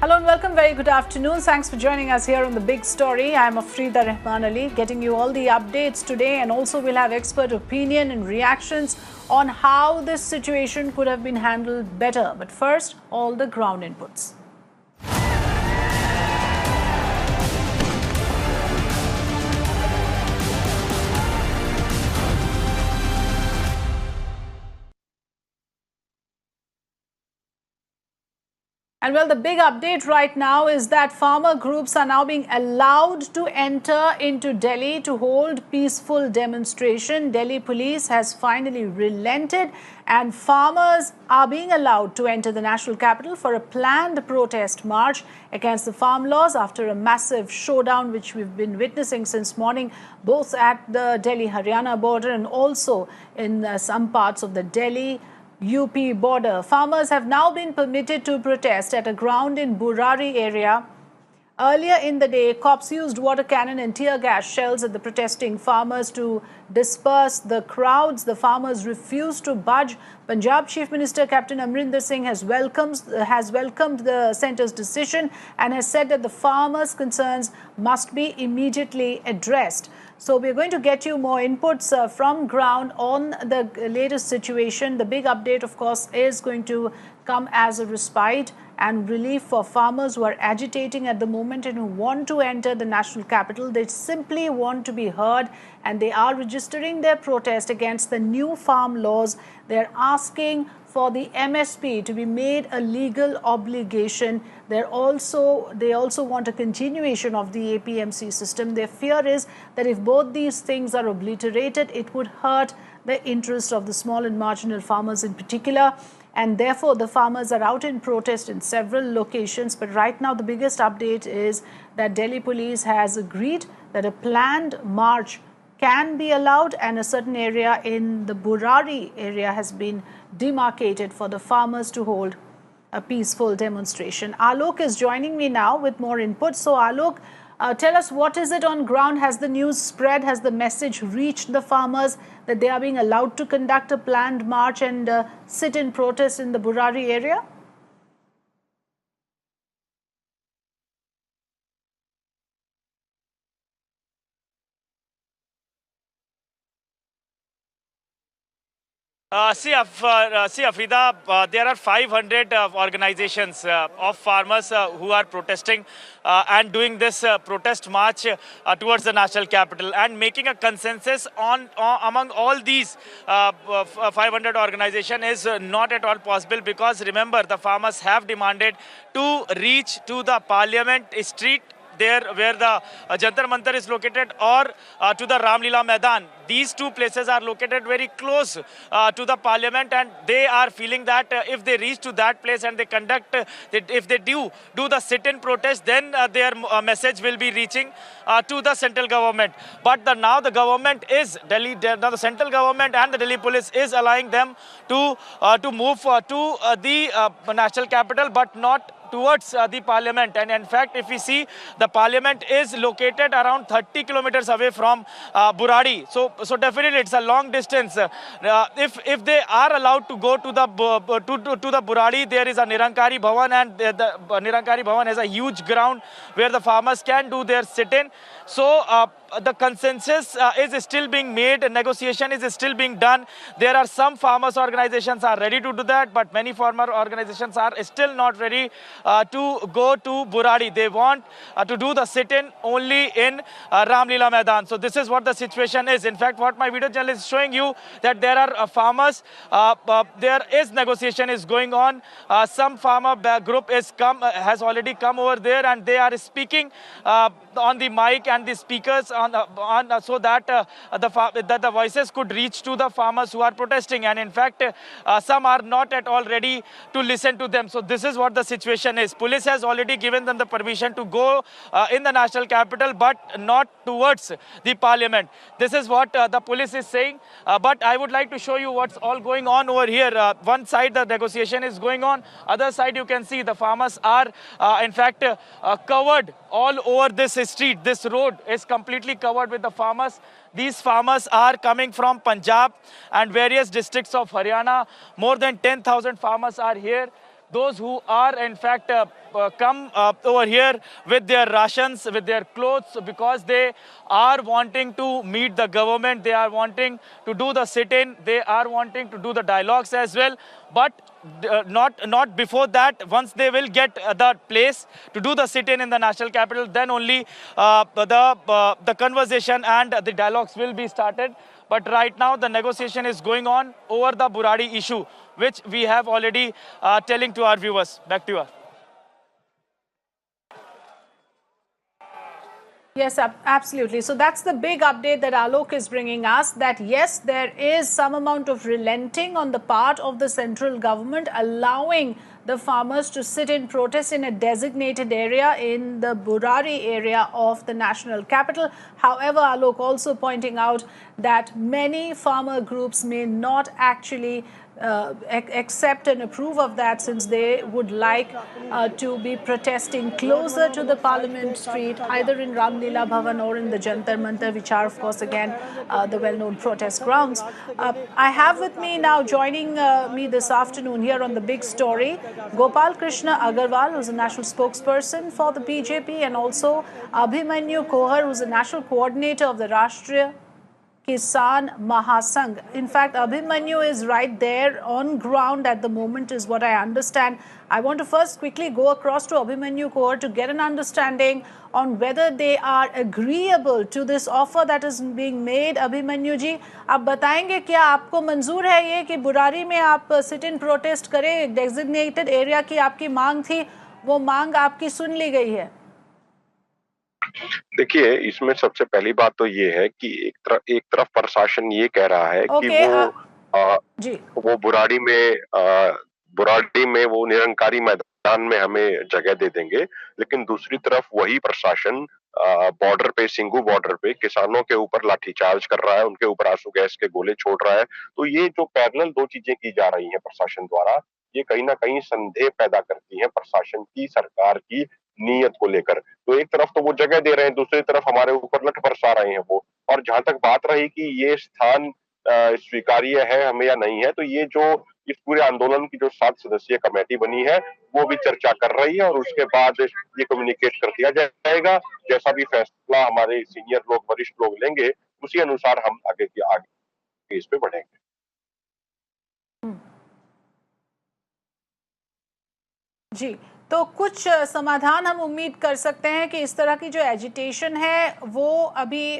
Hello and welcome. Very good afternoon. Thanks for joining us here on The Big Story. I'm Afrida Rahman Ali, getting you all the updates today, and also we'll have expert opinion and reactions on how this situation could have been handled better. But first, all the ground inputs. And well, the big update right now is that farmer groups are now being allowed to enter into Delhi to hold peaceful demonstration. Delhi police has finally relented and farmers are being allowed to enter the national capital for a planned protest march against the farm laws after a massive showdown which we've been witnessing since morning, both at the Delhi-Haryana border and also in some parts of the Delhi UP border. Farmers have now been permitted to protest at a ground in Burari area. Earlier in the day, cops used water cannon and tear gas shells at the protesting farmers to disperse the crowds. The farmers refused to budge. Punjab Chief Minister Captain Amrinder Singh has welcomed the centre's decision and has said that the farmers' concerns must be immediately addressed. So we're going to get you more inputs from ground on the latest situation. The big update, of course, is going to come as a respite and relief for farmers who are agitating at the moment and who want to enter the national capital. They simply want to be heard and they are registering their protest against the new farm laws. They're asking for the MSP to be made a legal obligation. They also want a continuation of the APMC system. Their fear is that if both these things are obliterated, it would hurt the interest of the small and marginal farmers in particular. And therefore, the farmers are out in protest in several locations. But right now, the biggest update is that Delhi police has agreed that a planned march can be allowed, and a certain area in the Burari area has been demarcated for the farmers to hold a peaceful demonstration. Alok is joining me now with more input. So Alok, tell us, what is it on ground? Has the news spread? Has the message reached the farmers that they are being allowed to conduct a planned march and sit in protest in the Burari area? Afrida, there are 500 organizations of farmers who are protesting and doing this protest march towards the national capital, and making a consensus on among all these 500 organizations is not at all possible, because remember, the farmers have demanded to reach to the Parliament Street, there where the Jantar Mantar is located, or to the Ramlila Maidan. These two places are located very close to the parliament, and they are feeling that if they reach to that place and they conduct, if they do the sit-in protest, then their message will be reaching to the central government. But now the government is now the central government and the Delhi police is allowing them to move to the national capital, but not towards the parliament. And in fact, if we see, the parliament is located around 30 kilometers away from Burari. So definitely it's a long distance. If they are allowed to go to the Burari, there is a Nirankari Bhavan, and the Nirankari Bhavan has a huge ground where the farmers can do their sit-in. So the consensus is still being made, negotiation is still being done. There are some farmers organizations are ready to do that, but many farmer organizations are still not ready to go to Burari. They want to do the sit-in only in Ramlila Maidan. So this is what the situation is. In fact, what my video channel is showing you, that there are farmers, there is negotiation is going on. Some farmer group has already come over there, and they are speaking on the mic and the speakers so that the voices could reach to the farmers who are protesting. And in fact, some are not at all ready to listen to them. So this is what the situation is. Police has already given them the permission to go in the national capital, but not towards the parliament. This is what the police is saying. But I would like to show you what's all going on over here. One side the negotiation is going on. Other side you can see the farmers are in fact covered all over this street. This road is completely covered with the farmers. These farmers are coming from Punjab and various districts of Haryana. More than 10,000 farmers are here. those who are in fact come over here with their rations, with their clothes, because they are wanting to meet the government, they are wanting to do the sit-in, they are wanting to do the dialogues as well, but not before that. Once they will get the place to do the sit-in in the national capital, then only the conversation and the dialogues will be started. But right now the negotiation is going on over the Burari issue, which we have already telling to our viewers. Back to you. Yes, absolutely. So that's the big update that Alok is bringing us, that yes, there is some amount of relenting on the part of the central government, allowing the farmers to sit in protest in a designated area in the Burari area of the national capital. However, Alok also pointing out that many farmer groups may not actually accept and approve of that, since they would like to be protesting closer to the Parliament Street, either in Ramlila Bhavan or in the Jantar Mantar, which are of course again the well-known protest grounds. I have with me now, joining me this afternoon here on The Big Story, Gopal Krishna Agarwal, who's a national spokesperson for the BJP, and also Abhimanyu Kohar, who's a national coordinator of the Rashtriya Kisan Mahasangh. In fact, Abhimanyu is right there on ground at the moment, is what I understand. I want to first quickly go across to Abhimanyu Kaur to get an understanding on whether they are agreeable to this offer that is being made. Abhimanyu ji, आप बताएंगे क्या आपको मंजूर है ये कि बुरारी में आप सिट इन प्रोटेस्ट करें? डेजिग्नेटेड एरिया की आपकी मांग थी, वो मांग आपकी सुन ली गई है? देखिए, इसमें सबसे पहली बात तो ये है कि एक तरफ प्रशासन ये कह रहा है कि वो बुराड़ी में वो निरंकारी मैदान में हमें जगह दे देंगे, लेकिन दूसरी तरफ वही प्रशासन बॉर्डर पे, सिंघू बॉर्डर पे किसानों के ऊपर लाठीचार्ज कर रहा है, उनके ऊपर आंसू गैस के गोले छोड़ रहा है। तो ये जो पैरेलल दो चीजें की जा रही हैं प्रशासन द्वारा, ये कहीं ना कहीं संदेह पैदा करती है प्रशासन की, सरकार की नीयत को लेकर। तो एक तरफ तो वो जगह दे रहे हैं, दूसरी तरफ हमारे ऊपर लठ बरसा रहे हैं वो। और जहां तक बात रही कि ये स्थान स्वीकार्य है हमें या नहीं है, तो ये जो इस पूरे आंदोलन की जो 7 सदस्यीय कमेटी बनी है, वो भी चर्चा कर रही है और उसके बाद ये कम्युनिकेट कर दिया जाएगा। जैसा भी फैसला हमारे सीनियर लोग, वरिष्ठ लोग लेंगे, उसी अनुसार हम आगे इस पे बढ़ेंगे। जी, तो कुछ समाधान हम उम्मीद कर सकते हैं कि इस तरह की जो एजिटेशन है वो अभी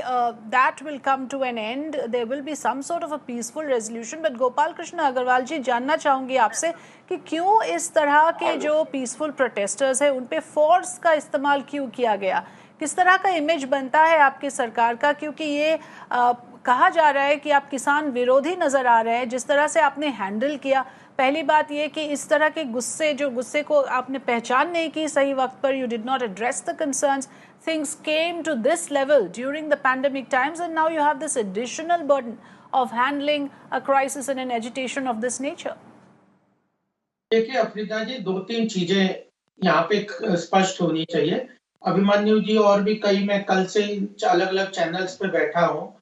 that will come to an end, there will be some sort of a peaceful resolution. But Gopal Krishna Agarwal ji, जानना चाहूंगी आपसे कि क्यों इस तरह के जो पीसफुल प्रोटेस्टर्स हैं उन पे फोर्स का इस्तेमाल क्यों किया गया? किस तरह का इमेज बनता है आपकी सरकार का? क्योंकि ये कहा जा रहा है कि आप किसान विरोधी नजर आ रहे हैं जिस तरह से आपने हैंडल किया। पहली बात ये कि इस तरह के गुस्से को आपने पहचान नहीं की सही वक्त पर, you did not address the concerns, things came to this level during the pandemic times and now you have this additional burden of handling a crisis and an agitation of this nature. देखिए अफरीदा जी, 2-3 चीजें यहाँ पे स्पष्ट होनी चाहिए। अभिमन्यु जी और भी कई, मैं कल से अलग अलग चैनल्स पे बैठा हूँ।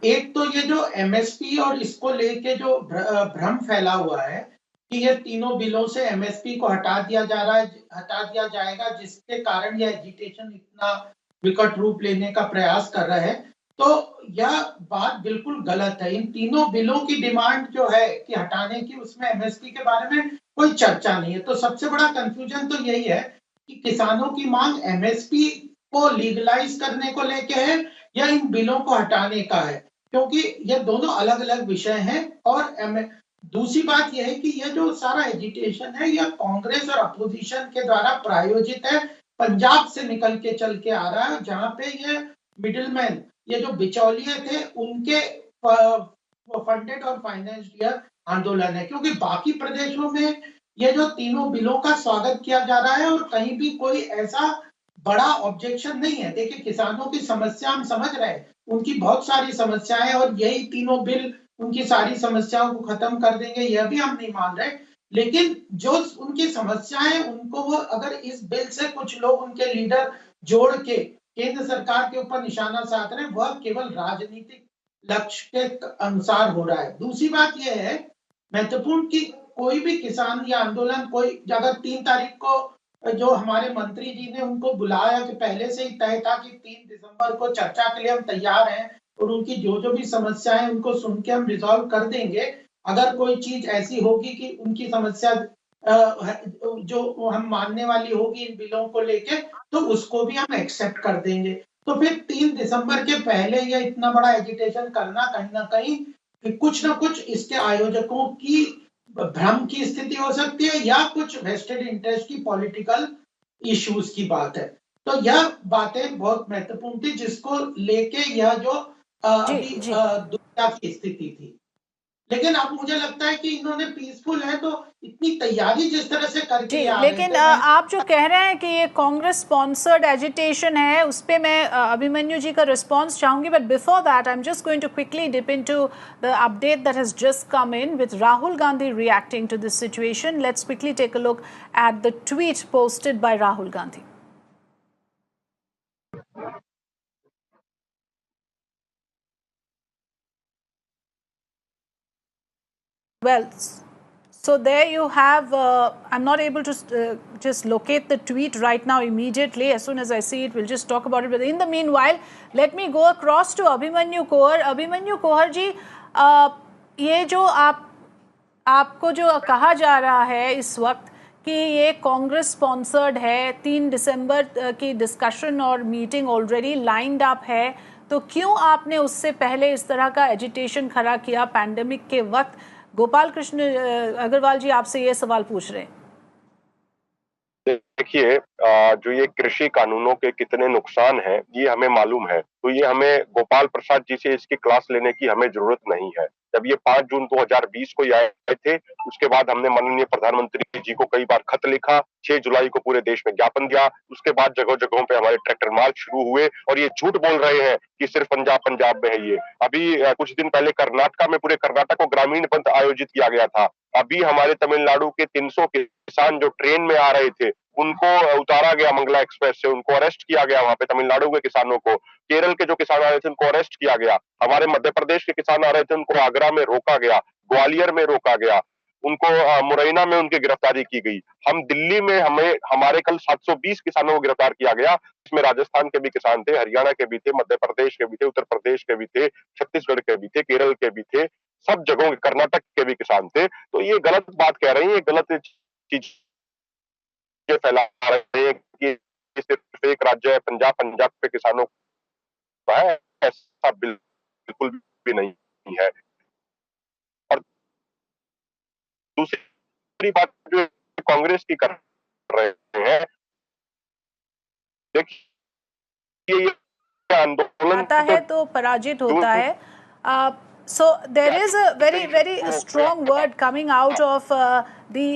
एक तो ये जो एमएसपी और इसको लेके जो भ्रम फैला हुआ है कि ये तीनों बिलों से एमएसपी को हटा दिया जाएगा, जिसके कारण ये एजिटेशन इतना विकट रूप लेने का प्रयास कर रहा है, तो यह बात बिल्कुल गलत है। इन तीनों बिलों की डिमांड जो है कि हटाने की, उसमें एमएसपी के बारे में कोई चर्चा नहीं है। तो सबसे बड़ा कंफ्यूजन तो यही है कि किसानों की मांग एमएसपी को लीगलाइज करने को लेके है या इन बिलों को हटाने का है, क्योंकि ये दोनों अलग अलग विषय हैं। और दूसरी बात यह है कि ये जो सारा एजिटेशन है यह कांग्रेस और अपोजिशन के द्वारा प्रायोजित है, पंजाब से निकल के चल के आ रहा है, जहां पे ये मिडिलमैन, ये जो बिचौलिए थे, उनके फंडेड और फाइनेंस्ड आंदोलन है। क्योंकि बाकी प्रदेशों में ये जो तीनों बिलों का स्वागत किया जा रहा है और कहीं भी कोई ऐसा बड़ा ऑब्जेक्शन नहीं है। देखिए, किसानों की समस्या हम समझ रहे हैं, उनकी बहुत सारी समस्याएं, और यही तीनों बिल उनकी सारी समस्याओं को खत्म कर देंगे, यह भी हम नहीं मान रहे। लेकिन जो उनकी समस्याएं, उनको वो अगर इस बिल से कुछ लोग, उनके लीडर जोड़ के केंद्र सरकार के ऊपर निशाना साध रहे हैं, वह केवल राजनीतिक लक्ष्य के अनुसार हो रहा है। दूसरी बात यह है महत्वपूर्ण कि कोई भी किसान या आंदोलन कोई अगर 3 तारीख को जो हमारे मंत्री जी ने उनको बुलाया कि पहले से ही तय था कि 3 दिसंबर को चर्चा के लिए हम तैयार हैं और उनकी जो भी समस्याएं उनको सुन के हम रिजॉल्व कर देंगे। अगर कोई चीज ऐसी होगी कि उनकी समस्या जो हम मानने वाली होगी इन बिलों को लेके, तो उसको भी हम एक्सेप्ट कर देंगे। तो फिर 3 दिसंबर के पहले ये इतना बड़ा एजिटेशन करना कहीं ना कहीं कुछ ना कुछ इसके आयोजकों की भ्रम की स्थिति हो सकती है या कुछ वेस्टेड इंटरेस्ट की पॉलिटिकल इश्यूज की बात है। तो यह बातें बहुत महत्वपूर्ण थी जिसको लेके यह जो अभी दुविधा की स्थिति थी। लेकिन अब मुझे लगता है कि इन्होंने पीसफुल है तो इतनी तैयारी जिस तरह से करके लेकिन आप जो कह रहे हैं कि ये कांग्रेस स्पॉन्सर्ड एजिटेशन है, उस पे मैं अभिमन्यु जी का रिस्पांस चाहूंगी, but before that I am just going to quickly dip into the update that has just come in with Rahul Gandhi reacting to this situation. Let's quickly take a look at the tweet posted by Rahul Gandhi. Well, so there you have, I'm not able to just locate the tweet right now immediately. As soon as I see it, we'll just talk about it. But in the meanwhile, let me go across to Abhimanyu Kohar. Abhimanyu Kohar ji, ये जो आपको जो कहा जा रहा है इस वक्त कि ये कांग्रेस स्पॉन्सर्ड है, 3 दिसंबर की डिस्कशन और मीटिंग ऑलरेडी लाइंड अप है, तो क्यों आपने उससे पहले इस तरह का एजिटेशन खड़ा किया पैंडेमिक के वक्त? गोपाल कृष्ण अग्रवाल जी आपसे ये सवाल पूछ रहे हैं. देखिए, जो ये कृषि कानूनों के कितने नुकसान हैं ये हमें मालूम है, तो ये हमें गोपाल प्रसाद जी से इसकी क्लास लेने की हमें जरूरत नहीं है. जब ये 5 जून 2020 को आए थे, उसके बाद हमने माननीय प्रधानमंत्री जी को कई बार खत लिखा, 6 जुलाई को पूरे देश में ज्ञापन दिया, उसके बाद जगह जगहों पे हमारे ट्रैक्टर मार्च शुरू हुए और ये झूठ बोल रहे हैं कि सिर्फ पंजाब में है ये. अभी कुछ दिन पहले कर्नाटका में पूरे कर्नाटक को ग्रामीण बंद आयोजित किया गया था. अभी हमारे तमिलनाडु के 300 किसान जो ट्रेन में आ रहे थे उनको उतारा गया मंगला एक्सप्रेस से, उनको अरेस्ट किया गया वहां पे तमिलनाडु के किसानों को. केरल के जो किसान आ रहे थे उनको अरेस्ट किया गया. हमारे मध्य प्रदेश के किसान आ रहे थे उनको आगरा में रोका गया, ग्वालियर में रोका गया, उनको मुरैना में उनकी गिरफ्तारी की गई. हम दिल्ली में हमारे कल 720 किसानों को गिरफ्तार किया गया. इसमें राजस्थान के भी किसान थे, हरियाणा के भी थे, मध्य प्रदेश के भी थे, उत्तर प्रदेश के भी थे, छत्तीसगढ़ के भी थे, केरल के भी थे, सब जगहों के, कर्नाटक के भी किसान थे. तो ये गलत बात कह रहे हैं, ये गलत चीज फैला रहे हैं कि सिर्फ एक राज्य है पंजाब पे किसानों का है, ऐसा बिल्कुल भी नहीं है. और दूसरी बात जो कांग्रेस की कर रहे हैं, देखिए ये आंदोलन आता है तो पराजित होता है. So there is a very strong word coming out of the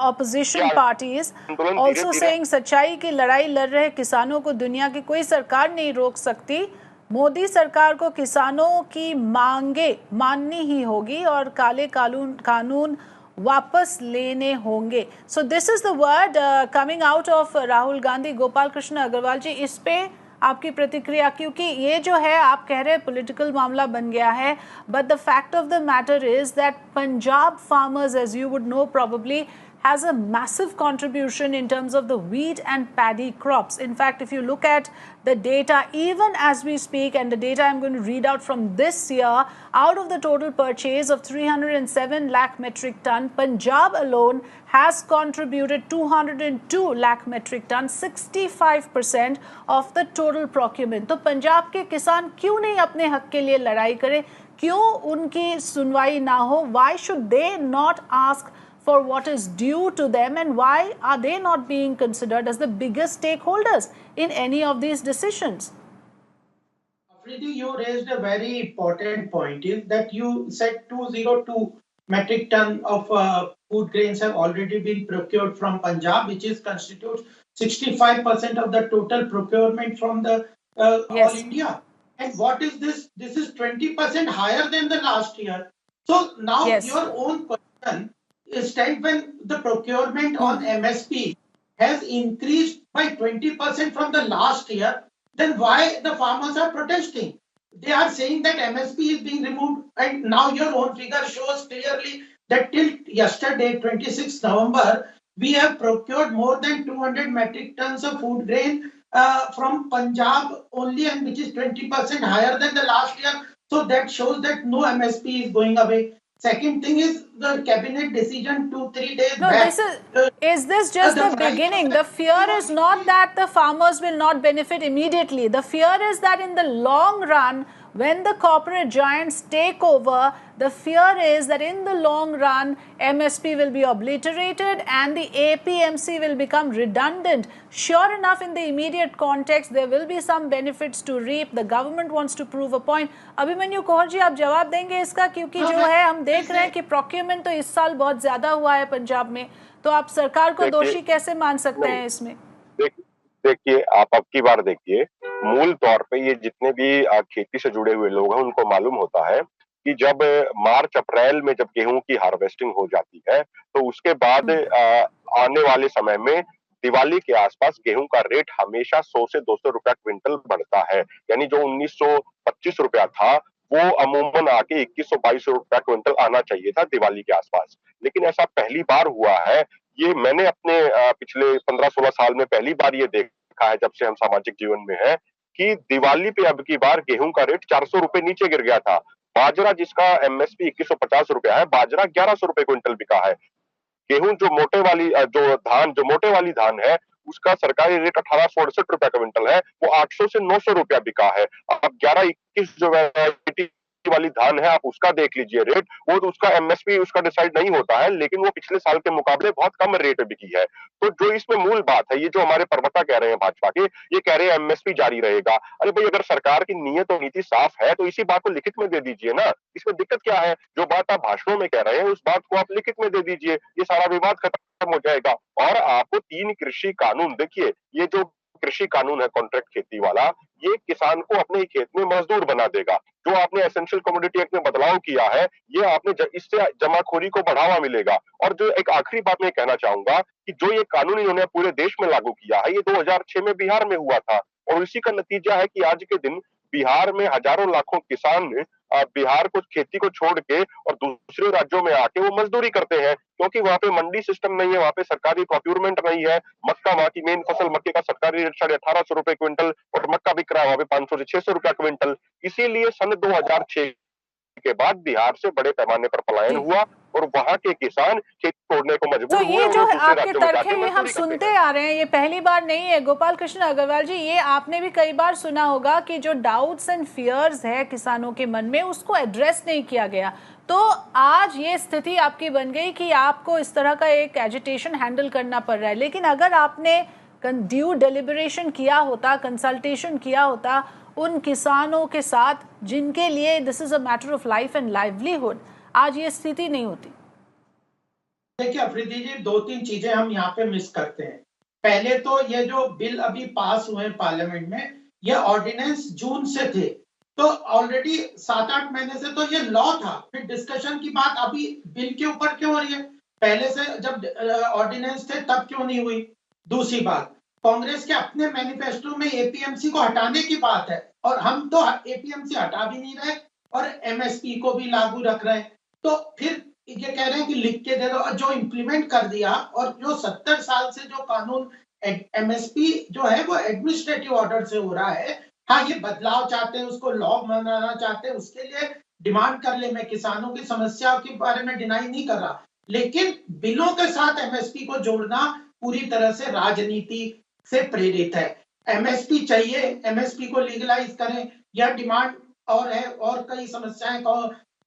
opposition parties also saying सच्चाई की लड़ाई लड़ रहे किसानों को दुनिया की कोई सरकार नहीं रोक सकती. मोदी सरकार को किसानों की मांगे माननी ही होगी और काले कानून वापस लेने होंगे. So this is the word coming out of Rahul Gandhi. Gopal Krishna Agarwal जी, इस पे आपकी प्रतिक्रिया, क्योंकि ये जो है आप कह रहे हैं पॉलिटिकल मामला बन गया है, but the fact of the matter is that Punjab farmers, as you would know probably, has a massive contribution in terms of the wheat and paddy crops. In fact, if you look at the data, even as we speak, and the data I'm going to read out from this year, out of the total purchase of 307 lakh metric ton, Punjab alone has contributed 202 lakh metric ton, 65% of the total procurement. तो पंजाब के किसान क्यों नहीं अपने हक के लिए लड़ाई करें? क्यों उनकी सुनवाई ना हो? Why should they not ask for what is due to them, and why are they not being considered as the biggest stakeholders in any of these decisions? Afridi, you raised a very important point, is that you said 202 metric ton of food grains have already been procured from Punjab, which is constitutes 65% of the total procurement from the yes. all India. And what is this? This is 20% higher than the last year. So now yes. your own question is that when the procurement on MSP has increased by 20% from the last year, then why the farmers are protesting? They are saying that MSP is being removed, and now your own figure shows clearly that till yesterday, 26 November, we have procured more than 200 metric tons of food grain from Punjab only, and which is 20% higher than the last year. So that shows that no MSP is going away. Second thing is the cabinet decision 2-3 days no, back. Is this just the beginning? The fear is not that the farmers will not benefit immediately. The fear is that in the long run, when the corporate giants take over, the fear is that in the long run, MSP will be obliterated and the APMC will become redundant. Sure enough, in the immediate context, there will be some benefits to reap. The government wants to prove a point. Abhimanyu Kaur ji, आप जवाब देंगे इसका, क्योंकि जो है हम देख रहे हैं कि प्रोक्योरमेंट तो इस साल बहुत ज्यादा हुआ है पंजाब में, तो आप सरकार को दोषी कैसे मान सकते हैं इसमें? देखिए, आप अब की बार देखिए, मूल तौर पे ये जितने भी खेती से जुड़े हुए लोग हैं उनको मालूम होता है कि जब मार्च अप्रैल में जब गेहूं की हार्वेस्टिंग हो जाती है तो उसके बाद आने वाले समय में दिवाली के आसपास गेहूं का रेट हमेशा 100 से 200 रुपया क्विंटल बढ़ता है। यानी जो 1925 रुपया था वो अमूमन आके 2100-2200 रुपया क्विंटल आना चाहिए था दिवाली के आसपास, लेकिन ऐसा पहली बार हुआ है। ये मैंने अपने पिछले 15-16 साल में पहली बार ये देखा है जब से हम सामाजिक जीवन में है कि दिवाली पे अब की बार गेहूं का रेट 400 रुपए नीचे गिर गया था। बाजरा जिसका एमएसपी 2150 रुपया है, बाजरा 1100 रुपए क्विंटल बिका है। गेहूं जो मोटे वाली धान है उसका सरकारी रेट 1868 रुपया क्विंटल है, वो 800 से 900 रुपया बिका है। अब 11-21 जो वैरायटी वाली धान है आप उसका देख लीजिए रेट, वो तो उसका एमएसपी उसका डिसाइड नहीं होता है, लेकिन वो पिछले साल के मुकाबले बहुत कम रेट में बिकी है। तो जो इसमें मूल बात है, ये जो हमारे प्रवक्ता कह रहे हैं भाजपा के, ये कह रहे हैं एमएसपी जारी रहेगा। अरे भाई, अगर सरकार की नीयत और नीति साफ है तो इसी बात को लिखित में दे दीजिए ना, इसमें दिक्कत क्या है? जो बात आप भाषणों में कह रहे हैं उस बात को आप लिखित में दे दीजिए, ये सारा विवाद खत्म हो जाएगा। और आपको 3 कृषि कानून, देखिए ये जो कृषि कानून है कॉन्ट्रैक्ट खेती वाला, ये किसान को अपने खेत में मजदूर बना देगा। जो आपने एसेंशियल कमोडिटी एक्ट में बदलाव किया है, ये आपने इससे जमाखोरी को बढ़ावा मिलेगा। और जो एक आखिरी बात मैं कहना चाहूंगा कि जो ये कानून इन्होंने पूरे देश में लागू किया है, ये 2006 में बिहार में हुआ था और इसी का नतीजा है कि आज के दिन बिहार में हजारों लाखों किसान बिहार को खेती को छोड़ के और दूसरे राज्यों में आके वो मजदूरी करते हैं, क्योंकि वहां पे मंडी सिस्टम नहीं है, वहां पे सरकारी प्रोक्यूरमेंट नहीं है। मक्का, वहां की मेन फसल मक्के का सरकारी रेट 1850 रुपए क्विंटल और मक्का बिक रहा है वहां पे 500 से 600 रुपया क्विंटल। इसीलिए सन 2006 के बाद बिहार से बड़े पैमाने पर पलायन हुआ और वहां के किसान खेती छोड़ने को मजबूर हुए। ये जो आपके तर्क है ये हम सुनते आ रहे हैं, ये पहली बार नहीं है। गोपाल कृष्ण अग्रवाल जी, ये आपने भी कई बार सुना होगा कि जो डाउट्स एंड फियर्स है किसानों के मन में, उसको एड्रेस नहीं किया गया। तो आज ये स्थिति आपकी बन गई कि आपको इस तरह का एक एजिटेशन हैंडल करना पड़ रहा है। लेकिन अगर आपने ड्यू डेलिब्रेशन किया होता, कंसल्टेशन किया होता उन किसानों के साथ जिनके लिए this is a matter of life and livelihood, आज ये स्थिति नहीं होती। देखिए अफरीदी जी, 2-3 चीजें हम यहाँ पे मिस करते हैं। पहले तो ये जो बिल अभी पास हुए पार्लियामेंट में, ये ऑर्डिनेंस जून से थे, तो ऑलरेडी 7-8 महीने से तो ये लॉ था। फिर डिस्कशन की बात अभी बिल के ऊपर क्यों हो रही है? पहले से जब ऑर्डिनेंस थे तब क्यों नहीं हुई? दूसरी बात, कांग्रेस के अपने मैनिफेस्टो में एपीएमसी को हटाने की बात है और हम तो एपीएमसी हटा भी नहीं रहे और एमएसपी को भी लागू रख रहे हैं। तो फिर ये कह रहे हैं कि लिख के दे दो, और जो इम्प्लीमेंट कर दिया और जो 70 साल से जो कानून एमएसपी जो है वो एडमिनिस्ट्रेटिव ऑर्डर से हो रहा है। हाँ, ये बदलाव चाहते हैं, उसको लॉ बनाना चाहते हैं, उसके लिए डिमांड कर ले। मैं किसानों की समस्या के बारे में डिनाई नहीं कर रहा, लेकिन बिलों के साथ एमएसपी को जोड़ना पूरी तरह से राजनीति से प्रेरित है। एमएसपी चाहिए, एमएसपी को लीगलाइज करें, यह डिमांड और है, और कई समस्याएं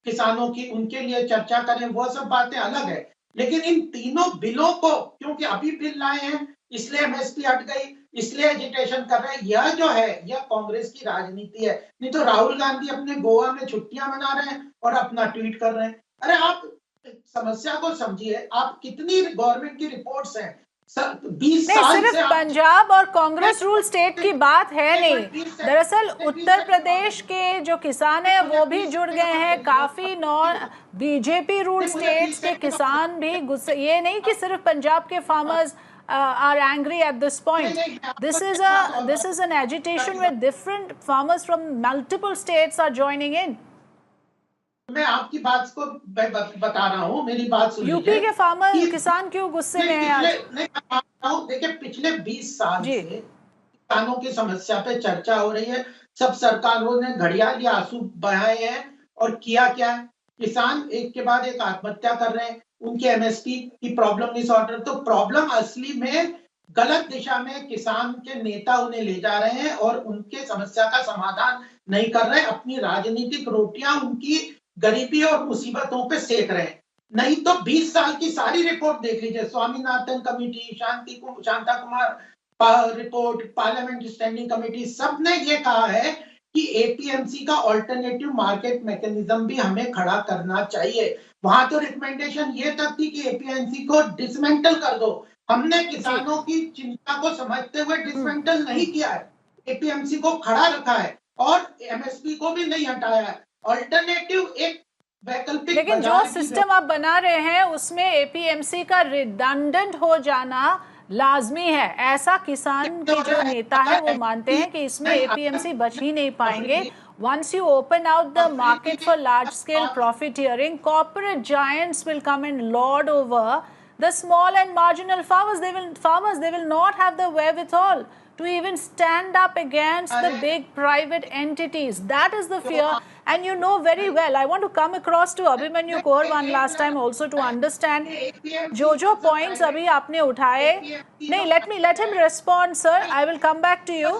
किसानों की, उनके लिए चर्चा करें, वो सब बातें अलग है। लेकिन इन तीनों बिलों को क्योंकि अभी बिल लाए हैं इसलिए एमएसपी हट गई, इसलिए एजिटेशन कर रहे हैं, यह जो है यह कांग्रेस की राजनीति है। नहीं तो राहुल गांधी अपने गोवा में छुट्टियां मना रहे हैं और अपना ट्वीट कर रहे हैं। अरे आप समस्या को समझिए, आप कितनी गवर्नमेंट की रिपोर्ट्स हैं, 20 साल सिर्फ पंजाब और कांग्रेस रूल स्टेट की बात है नहीं। दरअसल उत्तर प्रदेश के जो किसान हैं वो भी जुड़ गए हैं, काफी नॉन बीजेपी रूल स्टेट्स के किसान भी गुस्से। ये नहीं कि सिर्फ पंजाब के farmers are angry at this point. This is an agitation where different farmers from multiple states are joining in. मैं आपकी बात को बता रहा हूँ, मेरी बात सुन यूपी के फार्मर किसान क्यों गुस्से में हैं आज? देखिए पिछले 20 साल से किसानों की समस्या पे चर्चा हो रही है। सब सरकारों ने घड़ियाली आंसू बहाए हैं और किया क्या है, किसान एक के बाद एक आत्महत्या कर रहे हैं, उनके एमएसपी की प्रॉब्लम नहीं सॉल्व। तो प्रॉब्लम असली में गलत दिशा में किसान के नेता उन्हें ले जा रहे हैं और उनके समस्या का समाधान नहीं कर रहे, अपनी राजनीतिक रोटियां उनकी गरीबी और मुसीबतों पे सेक रहे हैं। नहीं तो 20 साल की सारी रिपोर्ट देख लीजिए, Swaminathan committee, Shanta Kumar report, parliament standing committee, सबने ये कहा है कि एपीएमसी का ऑल्टरनेटिव मार्केट मैकेनिज्म भी हमें खड़ा करना चाहिए। वहां तो रिकमेंडेशन ये तक थी कि एपीएमसी को डिसमेंटल कर दो। हमने किसानों की चिंता को समझते हुए डिसमेंटल नहीं किया है, एपीएमसी को खड़ा रखा है और एमएसपी को भी नहीं हटाया है। ऑल्टरनेटिव एक वैकल्पिक, लेकिन जो सिस्टम आप बना रहे हैं उसमें एपीएमसी का रिडंडेंट हो जाना लाजमी है, ऐसा किसान के जो नेता है वो मानते हैं कि इसमें एपीएमसी बच ही नहीं पाएंगे। Once you open out the market for large-scale profiteering, corporate giants will come and lord over the small and marginal farmers. They will not have the wherewithal to even stand up against the big private entities. That is the fear, and you know very well. I want to come across to Abhimanyu Kaur one last time also to understand जो points अभी आपने उठाए। नहीं, let him respond, sir. I will come back to you.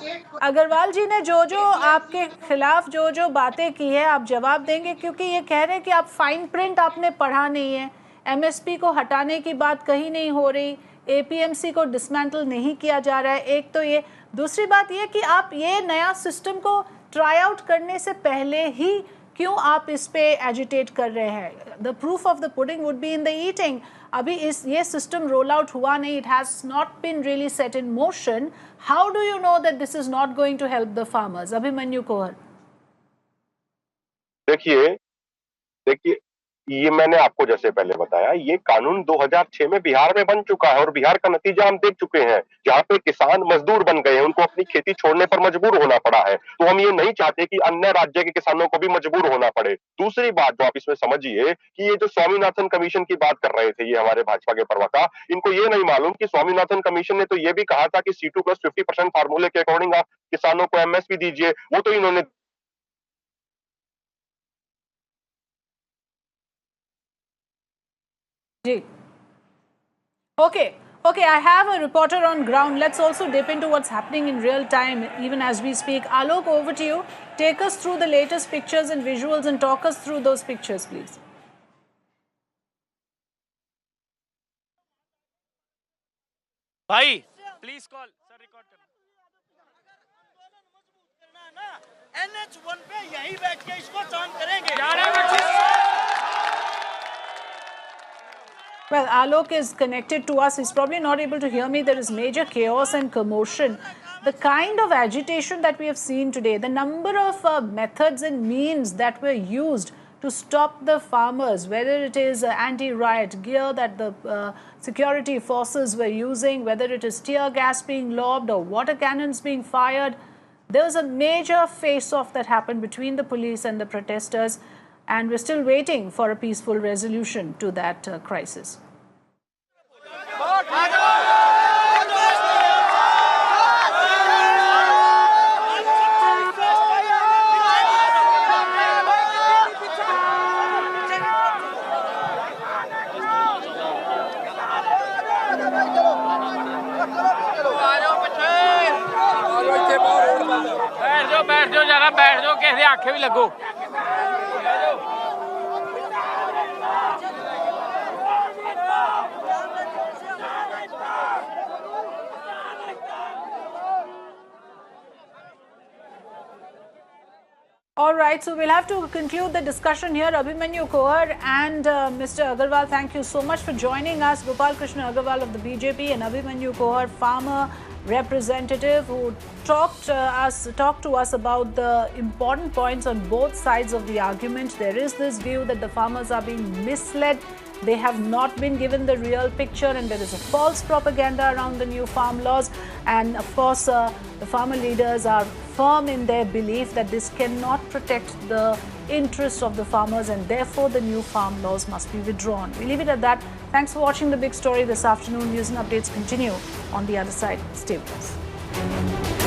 Agarwal जी ने जो आपके खिलाफ जो बातें की है आप जवाब देंगे, क्योंकि ये कह रहे हैं कि आप फाइन प्रिंट आपने पढ़ा नहीं है, एमएसपी को हटाने की बात कहीं नहीं हो रही, एपीएमसी को डिसमेंटल नहीं किया जा रहा है। एक तो ये, दूसरी बात ये कि आप ये नया सिस्टम को ट्राई आउट करने से पहले ही क्यों आप इस पे एजिटेट कर रहे हैं? The proof of the pudding would be in the eating. अभी ये सिस्टम रोल आउट हुआ नहीं, it has not been really set in motion. How do you know that this is not going to help the farmers? Abhimanyu Kohar, देखिए ये मैंने आपको जैसे पहले बताया, ये कानून 2006 में बिहार में बन चुका है और बिहार का नतीजा हम देख चुके हैं, जहाँ पे किसान मजदूर बन गए हैं, उनको अपनी खेती छोड़ने पर मजबूर होना पड़ा है। तो हम ये नहीं चाहते कि अन्य राज्य के किसानों को भी मजबूर होना पड़े। दूसरी बात जो आप इसमें समझिए कि ये जो स्वामीनाथन कमीशन की बात कर रहे थे ये हमारे भाजपा के प्रवक्ता, इनको ये नहीं मालूम कि स्वामीनाथन कमीशन ने तो ये भी कहा था कि C2+50% फार्मूले के अकॉर्डिंग आप किसानों को एमएसपी दीजिए, वो तो इन्होंने Okay, I have a reporter on ground. Let's also dip into what's happening in real time, even as we speak. Alok, over to you. Take us through the latest pictures and visuals and talk us through those pictures, please. Bhai, please call. Sir, record करना। NH1 पे यहीं बैठ के इसको चांद करेंगे। Well, Alok is connected to us. He's probably not able to hear me. There is major chaos and commotion. The kind of agitation that we have seen today, the number of methods and means that were used to stop the farmers, whether it is anti-riot gear that the security forces were using, whether it is tear gas being lobbed or water cannons being fired. There was a major face-off that happened between the police and the protesters, and we're still waiting for a peaceful resolution to that crisis. बैठ जाओ जरा, बैठ जाओ, कैसे आंखें भी लगो। All right, so we'll have to conclude the discussion here. Abhimanyu Koher and Mr. Agarwal, thank you so much for joining us. Gopal Krishna Agarwal of the BJP and Abhimanyu Koher, farmer representative, who talked to us about the important points on both sides of the argument. There is this view that the farmers are being misled. They have not been given the real picture, and there is a false propaganda around the new farm laws. And of course, the farmer leaders are firm in their belief that this cannot protect the interests of the farmers, and therefore the new farm laws must be withdrawn. We leave it at that. Thanks for watching The Big Story this afternoon. News and updates continue on the other side. Stay with us.